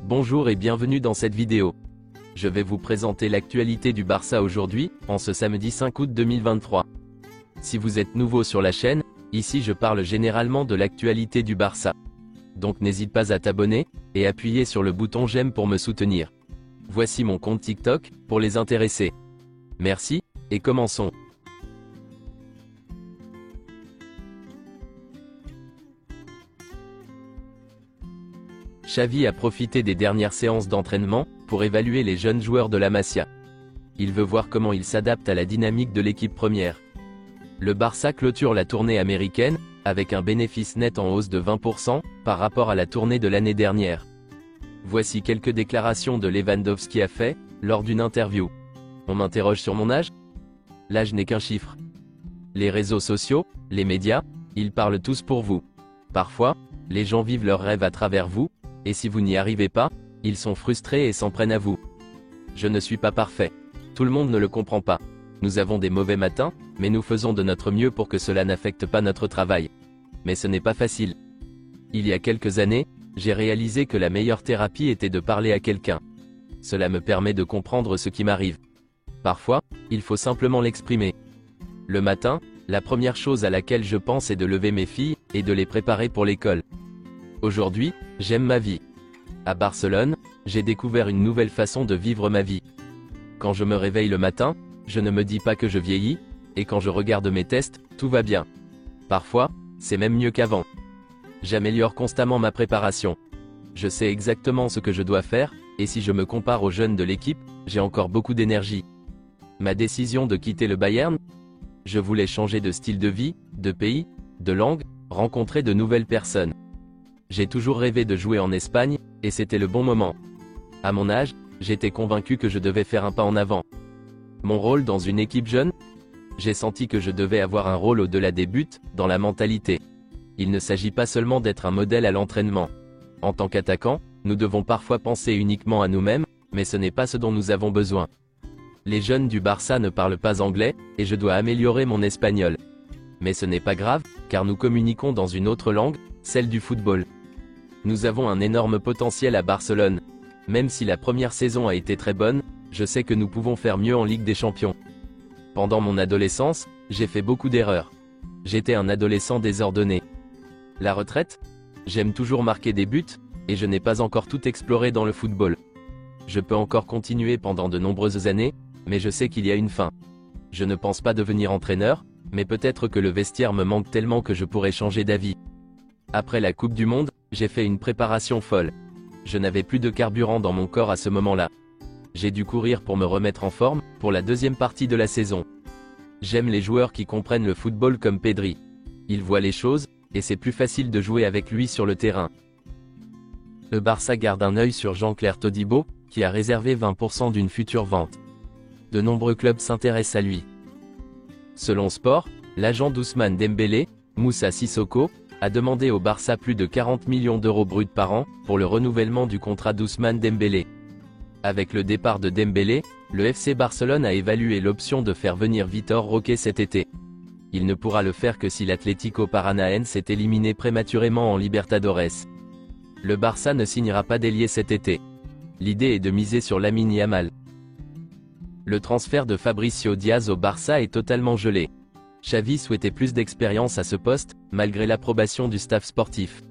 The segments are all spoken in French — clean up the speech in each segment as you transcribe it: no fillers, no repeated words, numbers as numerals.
Bonjour et bienvenue dans cette vidéo. Je vais vous présenter l'actualité du Barça aujourd'hui, en ce samedi 5 août 2023. Si vous êtes nouveau sur la chaîne, ici je parle généralement de l'actualité du Barça. Donc n'hésite pas à t'abonner, et appuyer sur le bouton j'aime pour me soutenir. Voici mon compte TikTok, pour les intéressés. Merci, et commençons. Xavi a profité des dernières séances d'entraînement, pour évaluer les jeunes joueurs de la Masia. Il veut voir comment ils s'adaptent à la dynamique de l'équipe première. Le Barça clôture la tournée américaine, avec un bénéfice net en hausse de 20%, par rapport à la tournée de l'année dernière. Voici quelques déclarations de Lewandowski a fait, lors d'une interview. On m'interroge sur mon âge? L'âge n'est qu'un chiffre. Les réseaux sociaux, les médias, ils parlent tous pour vous. Parfois, les gens vivent leurs rêves à travers vous, et si vous n'y arrivez pas, ils sont frustrés et s'en prennent à vous. Je ne suis pas parfait. Tout le monde ne le comprend pas. Nous avons des mauvais matins, mais nous faisons de notre mieux pour que cela n'affecte pas notre travail. Mais ce n'est pas facile. Il y a quelques années, j'ai réalisé que la meilleure thérapie était de parler à quelqu'un. Cela me permet de comprendre ce qui m'arrive. Parfois, il faut simplement l'exprimer. Le matin, la première chose à laquelle je pense est de lever mes filles, et de les préparer pour l'école. Aujourd'hui, j'aime ma vie. À Barcelone, j'ai découvert une nouvelle façon de vivre ma vie. Quand je me réveille le matin, je ne me dis pas que je vieillis, et quand je regarde mes tests, tout va bien. Parfois, c'est même mieux qu'avant. J'améliore constamment ma préparation. Je sais exactement ce que je dois faire, et si je me compare aux jeunes de l'équipe, j'ai encore beaucoup d'énergie. Ma décision de quitter le Bayern? Je voulais changer de style de vie, de pays, de langue, rencontrer de nouvelles personnes. J'ai toujours rêvé de jouer en Espagne, et c'était le bon moment. À mon âge, j'étais convaincu que je devais faire un pas en avant. Mon rôle dans une équipe jeune? J'ai senti que je devais avoir un rôle au-delà des buts, dans la mentalité. Il ne s'agit pas seulement d'être un modèle à l'entraînement. En tant qu'attaquant, nous devons parfois penser uniquement à nous-mêmes, mais ce n'est pas ce dont nous avons besoin. Les jeunes du Barça ne parlent pas anglais, et je dois améliorer mon espagnol. Mais ce n'est pas grave, car nous communiquons dans une autre langue, celle du football. Nous avons un énorme potentiel à Barcelone. Même si la première saison a été très bonne, je sais que nous pouvons faire mieux en Ligue des Champions. Pendant mon adolescence, j'ai fait beaucoup d'erreurs. J'étais un adolescent désordonné. La retraite? J'aime toujours marquer des buts, et je n'ai pas encore tout exploré dans le football. Je peux encore continuer pendant de nombreuses années, mais je sais qu'il y a une fin. Je ne pense pas devenir entraîneur, mais peut-être que le vestiaire me manque tellement que je pourrais changer d'avis. Après la Coupe du Monde, j'ai fait une préparation folle. Je n'avais plus de carburant dans mon corps à ce moment-là. J'ai dû courir pour me remettre en forme, pour la deuxième partie de la saison. J'aime les joueurs qui comprennent le football comme Pedri. Il voit les choses, et c'est plus facile de jouer avec lui sur le terrain. Le Barça garde un œil sur Jean-Claire Todibo, qui a réservé 20% d'une future vente. De nombreux clubs s'intéressent à lui. Selon Sport, l'agent d'Ousmane Dembélé, Moussa Sissoko, a demandé au Barça plus de 40 millions d'euros bruts par an, pour le renouvellement du contrat d'Ousmane Dembélé. Avec le départ de Dembélé, le FC Barcelone a évalué l'option de faire venir Vitor Roque cet été. Il ne pourra le faire que si l'Atlético Paranaense s'est éliminé prématurément en Libertadores. Le Barça ne signera pas d'ailier cet été. L'idée est de miser sur Lamine Yamal. Le transfert de Fabricio Diaz au Barça est totalement gelé. Xavi souhaitait plus d'expérience à ce poste, malgré l'approbation du staff sportif.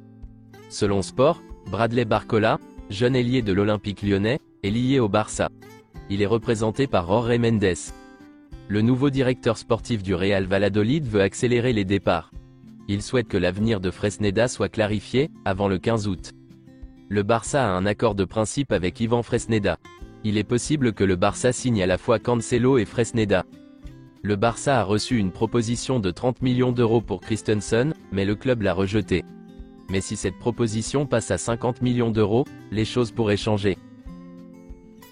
Selon Sport, Bradley Barcola, jeune ailier de l'Olympique lyonnais, est lié au Barça. Il est représenté par Jorge Mendes. Le nouveau directeur sportif du Real Valladolid veut accélérer les départs. Il souhaite que l'avenir de Fresneda soit clarifié, avant le 15 août. Le Barça a un accord de principe avec Ivan Fresneda. Il est possible que le Barça signe à la fois Cancelo et Fresneda. Le Barça a reçu une proposition de 30 millions d'euros pour Christensen, mais le club l'a rejetée. Mais si cette proposition passe à 50 millions d'euros, les choses pourraient changer.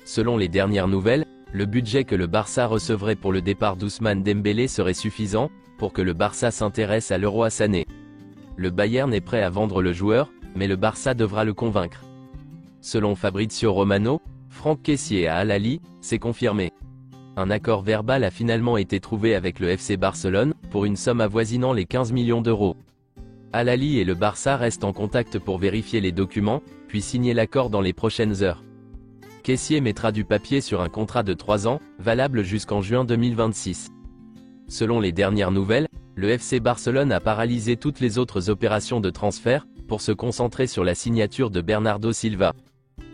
Selon les dernières nouvelles, le budget que le Barça recevrait pour le départ d'Ousmane Dembélé serait suffisant, pour que le Barça s'intéresse à Leroy Sané. Le Bayern est prêt à vendre le joueur, mais le Barça devra le convaincre. Selon Fabrizio Romano, Franck Kessié à Al Ahly, c'est confirmé. Un accord verbal a finalement été trouvé avec le FC Barcelone, pour une somme avoisinant les 15 millions d'euros. Al Ahly et le Barça restent en contact pour vérifier les documents, puis signer l'accord dans les prochaines heures. Kessié mettra du papier sur un contrat de 3 ans, valable jusqu'en juin 2026. Selon les dernières nouvelles, le FC Barcelone a paralysé toutes les autres opérations de transfert, pour se concentrer sur la signature de Bernardo Silva.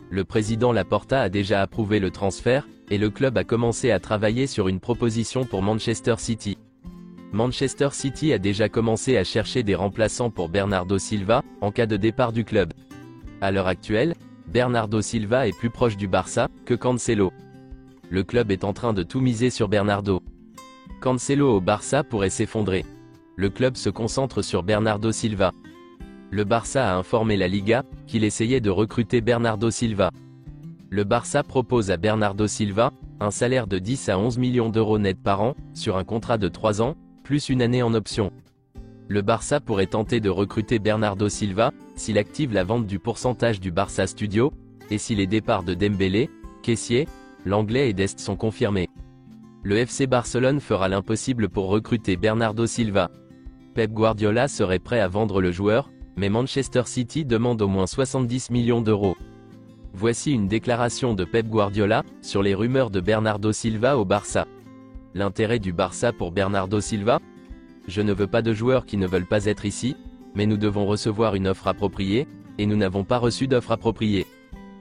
Le président Laporta a déjà approuvé le transfert, et le club a commencé à travailler sur une proposition pour Manchester City. Manchester City a déjà commencé à chercher des remplaçants pour Bernardo Silva, en cas de départ du club. À l'heure actuelle, Bernardo Silva est plus proche du Barça que Cancelo. Le club est en train de tout miser sur Bernardo. Cancelo au Barça pourrait s'effondrer. Le club se concentre sur Bernardo Silva. Le Barça a informé la Liga qu'il essayait de recruter Bernardo Silva. Le Barça propose à Bernardo Silva un salaire de 10 à 11 millions d'euros net par an, sur un contrat de 3 ans, plus une année en option. Le Barça pourrait tenter de recruter Bernardo Silva, s'il active la vente du pourcentage du Barça Studio, et si les départs de Dembélé, Kessié, Lenglet et Dest sont confirmés. Le FC Barcelone fera l'impossible pour recruter Bernardo Silva. Pep Guardiola serait prêt à vendre le joueur, mais Manchester City demande au moins 70 millions d'euros. Voici une déclaration de Pep Guardiola, sur les rumeurs de Bernardo Silva au Barça. L'intérêt du Barça pour Bernardo Silva ? Je ne veux pas de joueurs qui ne veulent pas être ici, mais nous devons recevoir une offre appropriée, et nous n'avons pas reçu d'offre appropriée.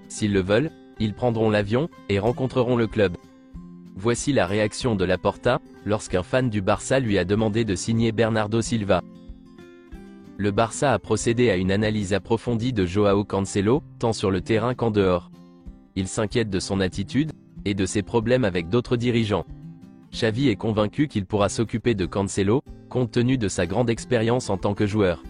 S'ils le veulent, ils prendront l'avion, et rencontreront le club. Voici la réaction de Laporta, lorsqu'un fan du Barça lui a demandé de signer Bernardo Silva. Le Barça a procédé à une analyse approfondie de Joao Cancelo, tant sur le terrain qu'en dehors. Il s'inquiète de son attitude, et de ses problèmes avec d'autres dirigeants. Xavi est convaincu qu'il pourra s'occuper de Cancelo, compte tenu de sa grande expérience en tant que joueur.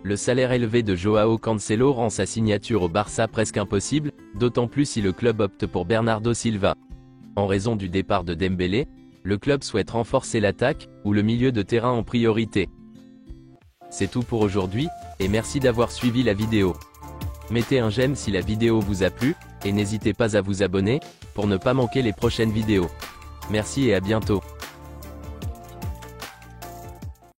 Le salaire élevé de Joao Cancelo rend sa signature au Barça presque impossible, d'autant plus si le club opte pour Bernardo Silva. En raison du départ de Dembélé, le club souhaite renforcer l'attaque, ou le milieu de terrain en priorité. C'est tout pour aujourd'hui, et merci d'avoir suivi la vidéo. Mettez un j'aime si la vidéo vous a plu, et n'hésitez pas à vous abonner, pour ne pas manquer les prochaines vidéos. Merci et à bientôt.